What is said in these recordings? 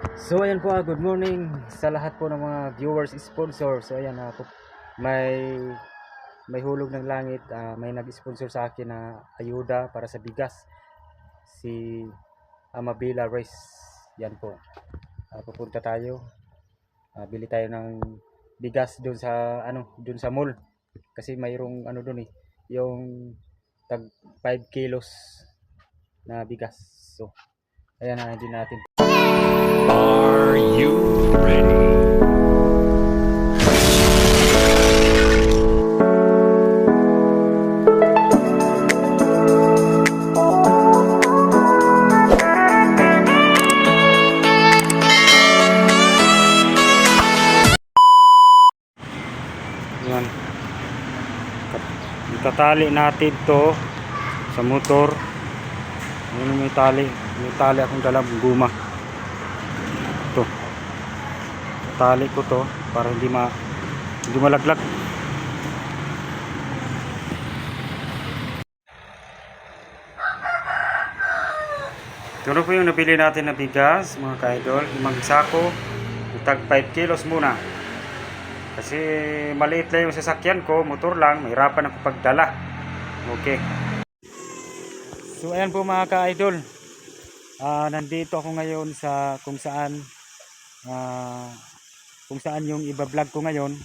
So ayan po, good morning sa lahat po ng mga viewers, sponsors. So ayan, may may hulog ng langit, may nag-sponsor sa akin na ayuda para sa bigas. Si Amabila Rice. Yan po. Pupunta tayo. Bili tayo ng bigas doon sa doon sa mall. Kasi mayroong doon yung tag 5 kilos na bigas. So ayan na, hindi natin. Are you ready? Yan. Itatali natin to sa motor. Ayun, may tali. May tali akong dalang guma. Ito. Tali ko to para hindi malaglag. Ito po yung nabili natin na bigas, mga ka-idol. 5 sako. Itag 5 kilos muna. Kasi maliit lang yung sasakyan ko, motor lang, mahirapan ako pagdala. Okay. So ayan po mga ka-idol. Nandito ako ngayon sa kung saan yung iba-vlog ko ngayon.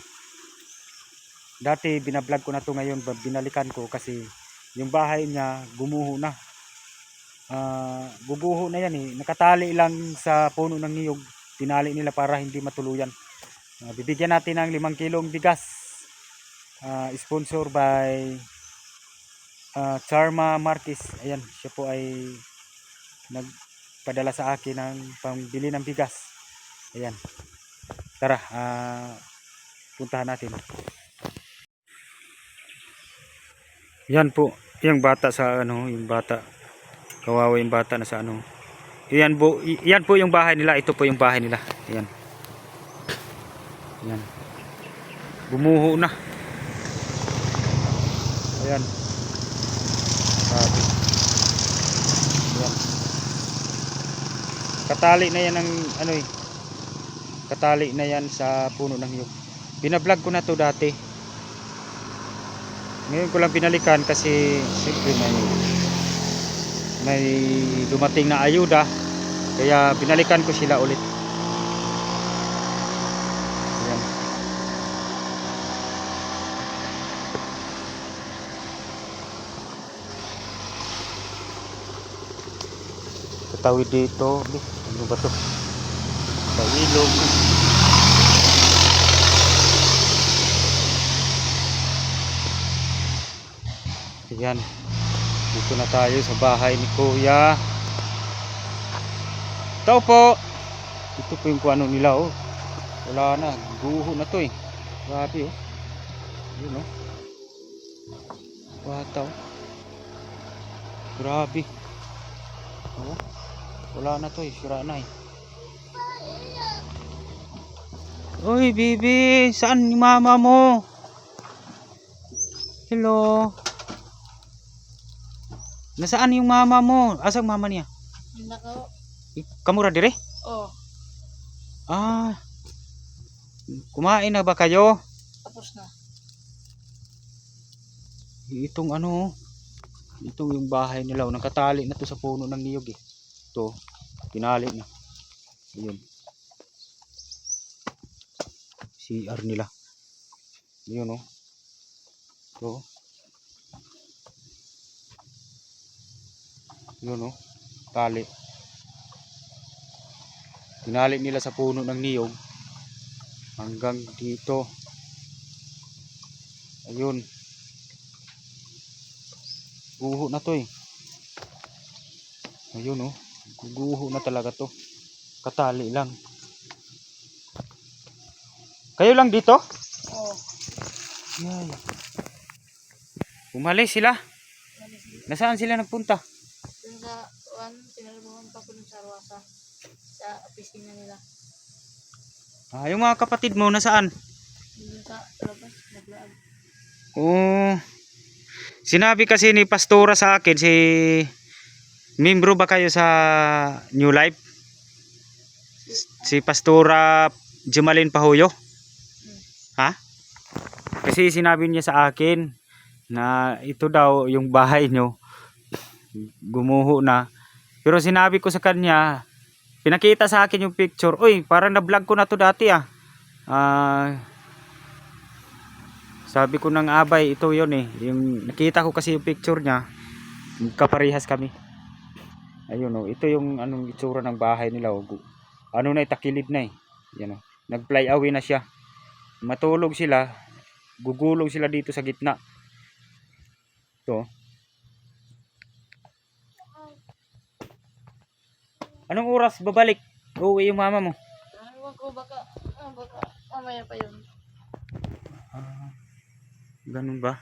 Dati binablog ko na to, ngayon binalikan ko kasi yung bahay niya gumuho na. Guguho na yan nakatali lang sa puno ng niyog. Tinali nila para hindi matuluyan. Bibigyan natin ng 5 kilong bigas, sponsor by Charma Marquez. Ayan, siya po ay nagpadala sa akin ng pambili ng bigas. Ayan, tara, puntahan natin. Yan po yung bata sa yung bata, kawawa yung bata na sa yan po yung bahay nila. Ito po yung bahay nila. Ayan. Yan. Bumuho na. Ayan. Sabi. Ayan. Katali na yan ng katali na yan sa puno ng niyog. Binablog ko na to dati. Ngayon ko lang binalikan kasi siyempre may dumating na ayuda, kaya binalikan ko sila ulit. Tatawid dito. Ano ba to? Sa ilog. Ayan. Dito na tayo sa bahay ni Kuya. Ito po. Ito po yung kuano nila Wala na. Guho na to Grabe Yun Bata Grabe. Wala na to sira na Uy, baby, saan yung mama mo? Hello. Nasaan yung mama mo? Asang mama niya? Nako. Kamura dire? Oh, Kumain na ba kayo? tapos na. Itong ito yung bahay nila. Nakatali na to sa puno ng niyog Ito, tinali na. Ayun. CR nila. Yun Ito. Yun tali. Tinali nila sa puno ng niyog hanggang dito. Ayun. Guho na to Ayun guguho na talaga to. Katali lang. Kayo lang dito? Oh. Yay. Umalis sila. Nasaan sila nagpunta? Dun sa pinalabuhan pa ko dun sa Arwasa. Sa opisina nila. Yung mga kapatid mo nasaan? Dun sa labas, naglaag. Sinabi kasi ni Pastora sa akin, membro ba kayo sa New Life? Si Pastora Jumalin Pahuyo. Ha? Kasi sinabi niya sa akin na ito daw yung bahay nyo gumuho na. Pero sinabi ko sa kanya, pinakita sa akin yung picture. Uy, parang na-vlog ko na to dati ah. Sabi ko ng abay, ito yun eh. Yung nakita ko kasi yung picture niya, kaparehas kami. Ayun oh, ito yung anong itsura ng bahay nila oh. Ano na itakilid na eh. Yan oh. Nag-fly away na siya. Matulog sila, gugulong sila dito sa gitna. Ito. Anong oras babalik? Uuwi yung mama mo. Ewan ko, baka mamaya pa yun. Ganun ba?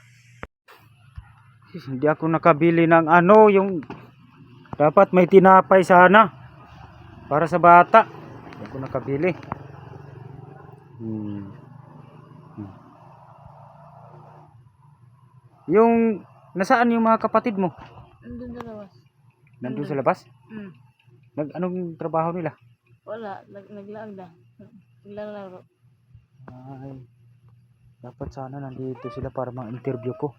Hindi ako nakabili ng ano, yung dapat may tinapay sana para sa bata. Hindi ako nakabili. Yung nasaan yung mga kapatid mo? Nandun sa labas. Nandun sa labas? Mm. Anong trabaho nila? Wala, naglaag na. Naglalaro. Ay, dapat sana nandito sila para ma-interview ko.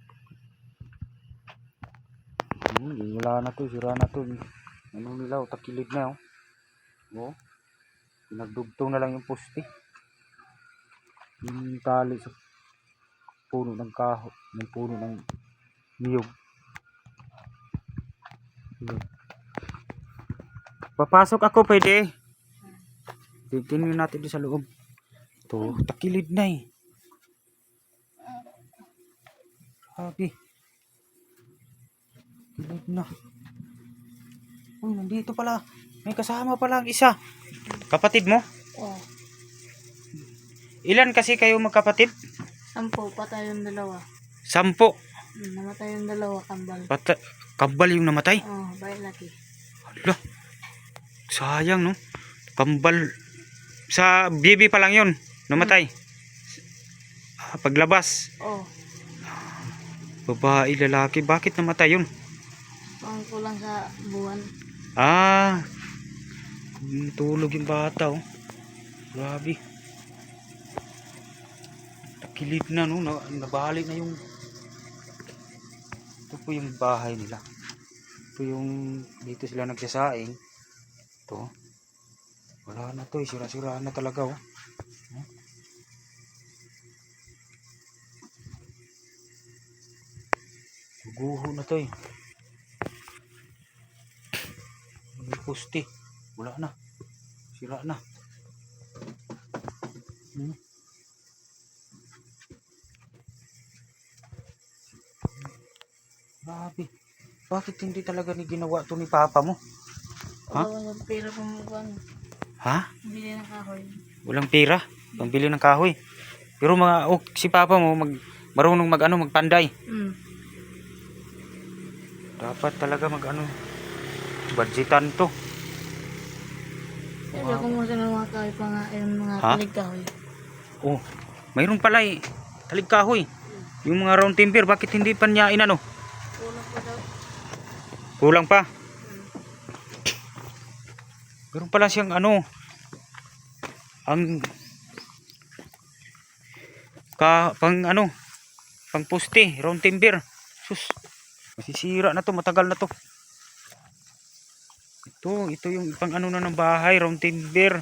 Wala na to, sira na to. Ano nila, takilid na oh. Oh. Pinagdugtong na lang yung poste. Yung tali sa puno ng kaho, ng puno ng niyog. Papasok ako, pwede. Tingnan natin doon sa loob. Ito, takilid na eh. Sabi. Takilid na. Uy, nandito pala. May kasama pala ang isa. Kapatid mo? Oh, Ilan kasi kayo magkapatid? 10, patay yung 2. 10. Namatay yung 2, kambal. Kambal yung namatay? Oh, baik lagi. Hala. Sayang no. Kambal. Sa baby pa lang yun. Namatay. Paglabas. Oh, Babae, lalaki. Bakit namatay yun? pang kulang sa buwan. Tulog yung bata oh. Grabe. Takilid na no. Nabali na yung. Ito po yung bahay nila. Ito yung dito sila nagsasaing. Ito. Wala na to. Sira-sira na talaga oh. Guho na to eh. May poste. Wala na. Sira na. Grabe. Bakit hindi talaga ni ginawa to ni Papa mo? Ha? Wala yung pera pang buwan. Ha? Bili ng kahoy. Walang pera. Pambili ng kahoy. Pero si Papa mo marunong magpanday. Dapat talaga budgetan to. Kaya ako mo ng mga kahoy pa nga, yung mga Ha? talig kahoy. Oh, mayroon pala eh. Talig kahoy. Yung mga round timber, bakit hindi pa niya inano? Kulang pa daw. Kulang pa. Meron pala siyang pang poste, round timber. Sus. Masisira na to, matagal na to. Ito yung pang na ng bahay, round timber.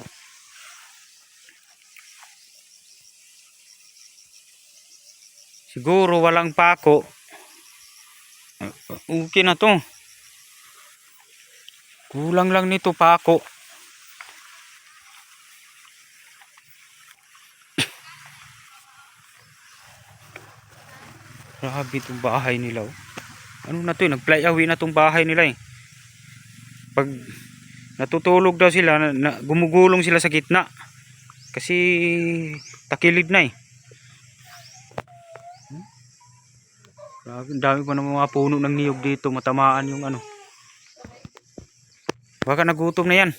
Siguro walang pako. Okay na to. Kulang lang nito pako. Grabe itong bahay nila oh. Ano na to eh, nag-fly away na tong bahay nila eh. Pag natutulog daw sila, gumugulong sila sa gitna. Kasi takilid na eh. Grabe, ang dami pa ng mga puno ng niyog dito, matamaan yung Baka nagutom na yan.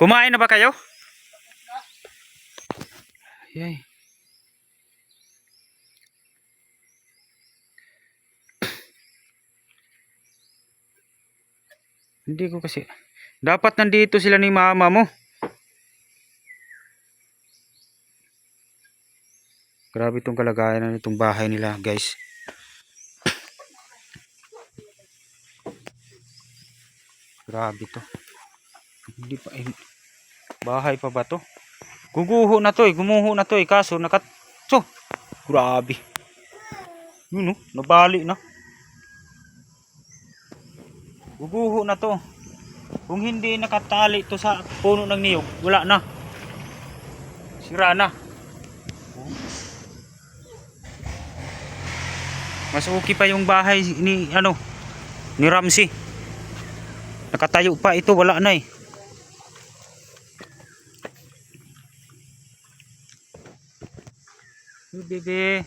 Kumain na ba kayo? Yay. Hindi ko kasi. Dapat nandito sila ni mama mo. Grabe itong kalagayan ng itong bahay nila, guys. Grabe to. Hindi pa bahay pa ba to? Guguho na to eh, gumuho na to eh, kaso so, grabe. Yun oh, nabali na. Guguho na to. Kung hindi nakatali to sa puno ng niyog, wala na. Sira na. Mas okay pa yung bahay ni ni Ramsey. Nakatayo pa, ito wala na eh. Bebe.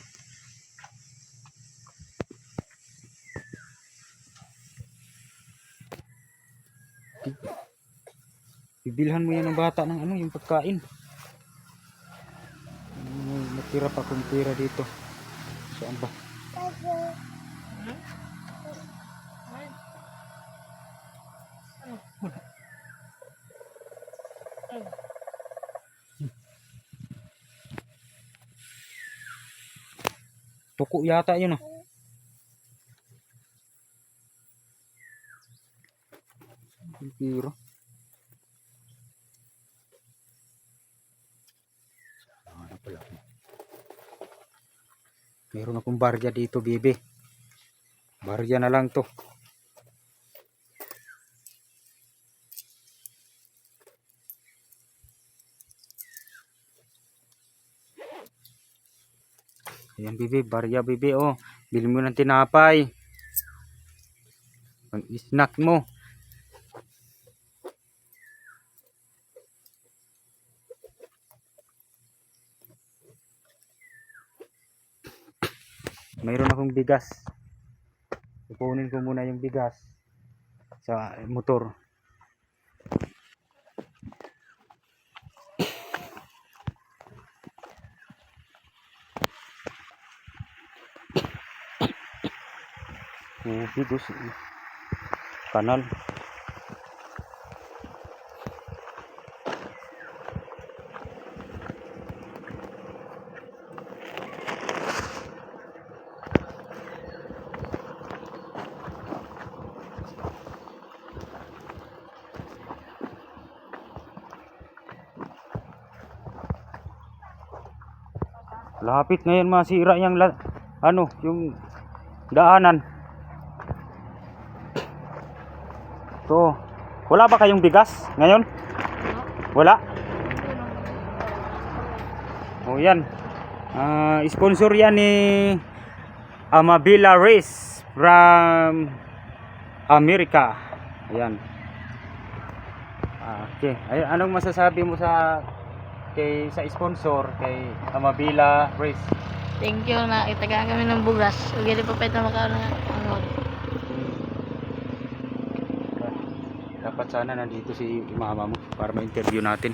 Bibilhan mo yan ng bata ng yung pagkain. Natira pa kung tira dito. Saan ba? Tuko yata yun ah. Tira. Meron akong barya dito, bebe. Barya na lang to. Ayan, bebe, barya, bebe, oh. Bili mo ng tinapay. Ang snack mo. Mayroon akong bigas. Ipunin ko muna yung bigas sa motor. Bigas. Kanal. Lapit ngayon masira yung yung daanan. To. Wala ba kayong bigas ngayon? Wala. Oh, yan. Sponsor yan ni Amabila Race from America. Ayan. Okay. Ay, anong masasabi mo sa sponsor kay Amabila Race? Thank you na itagaan kami ng bugas. Ugili pa pa ito makaon ng Dapat sana nandito si mama mo para ma-interview natin.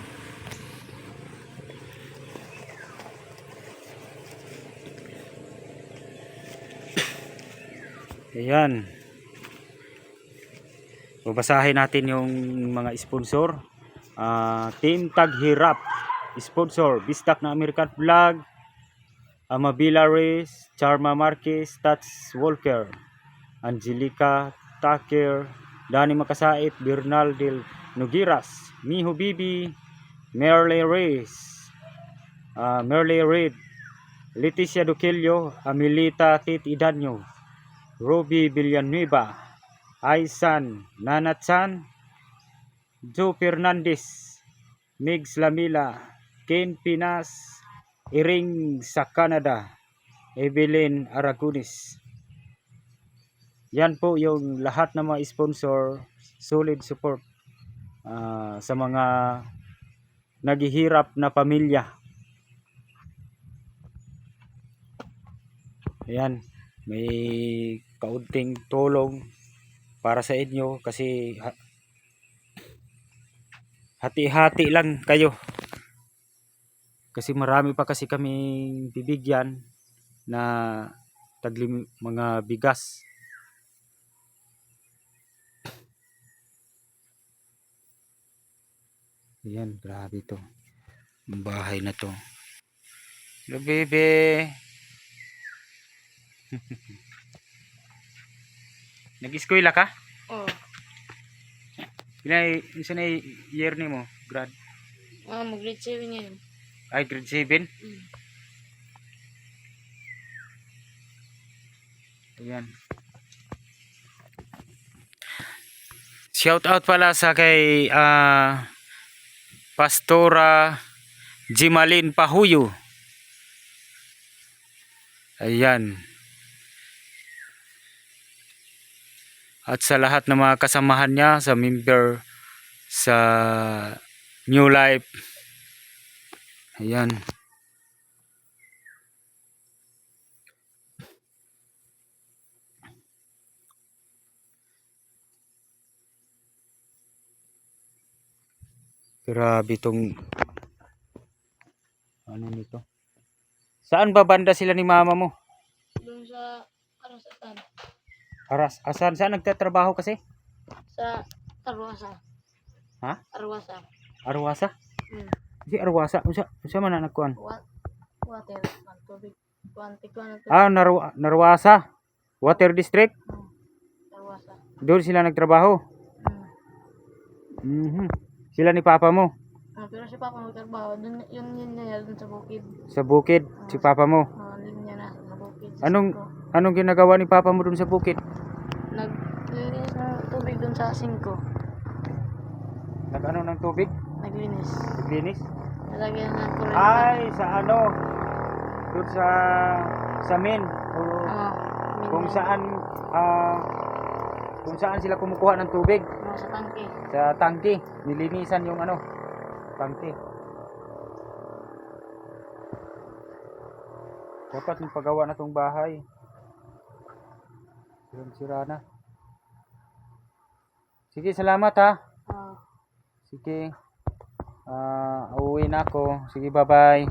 Ayan. Babasahin natin yung mga sponsor. Team Taghirap, sponsor Bistak na American Flag, Amabila Race, Charma Marquez, Tats Walker, Angelica Tucker, Dani Makasait, Bernal del Nogueras, Miho Bibi, Merle Reyes, Merle Reid, Leticia Duquillo, Amelita Titi Danyo, Ruby Villanueva, Aisan Nanatsan, Joe Fernandez, Migs Lamila, Ken Pinas, Iring sa Canada, Evelyn Aragones. Yan po yung lahat ng mga sponsor, solid support sa mga naghihirap na pamilya. Ayan, may kaunting tulong para sa inyo kasi hati-hati lang kayo. Kasi marami pa kasi kaming bibigyan na mga bigas. Ayan, grabe to. Ang bahay na to. Hello, bebe. Nag-eskwela ka? Oh. Isa na year ni mo? Grad? Mag-grade 7 ngayon. Ay, grade 7? Mm. Ayan. Shout out pala sa kay Pastora Jimalin Pahuyo. Ayan. At sa lahat ng mga kasamahan niya, sa member sa New Life. Ayan. Grabe tong ano nito. Saan ba banda sila ni mama mo? Doon sa Arasatan. Asan? Saan nagtatrabaho kasi? Sa Arwasa. Ha? Arwasa. Arwasa? Mm. Si Arwasa. Unsa man na nagkuan? Water. Ang tubig. Kuan ang tubig. Narwasa. Water District. Arwasa. Doon sila nagtrabaho. Mm. Sila ni papa mo. Pero si Papa magtrabaho. Doon, yun niya doon sa bukid. Sa bukid, si papa mo. Linya na sa bukid. Sa Anong 5. anong ginagawa ni papa mo doon sa bukid? Naglinis ng tubig doon sa 5. Nag-ano ng tubig? Naglinis. Naglinis? Nalagyan ng kuryente. Ay, sa ano? Doon sa main o kung saan sila kumukuha ng tubig. Sa tangke. Sa tangke, nilinisan yung ano, tangke. Dapat yung paggawa na tong bahay. Sira na. Sige, salamat ha. Sige. Uuwi na ako. Sige, bye-bye.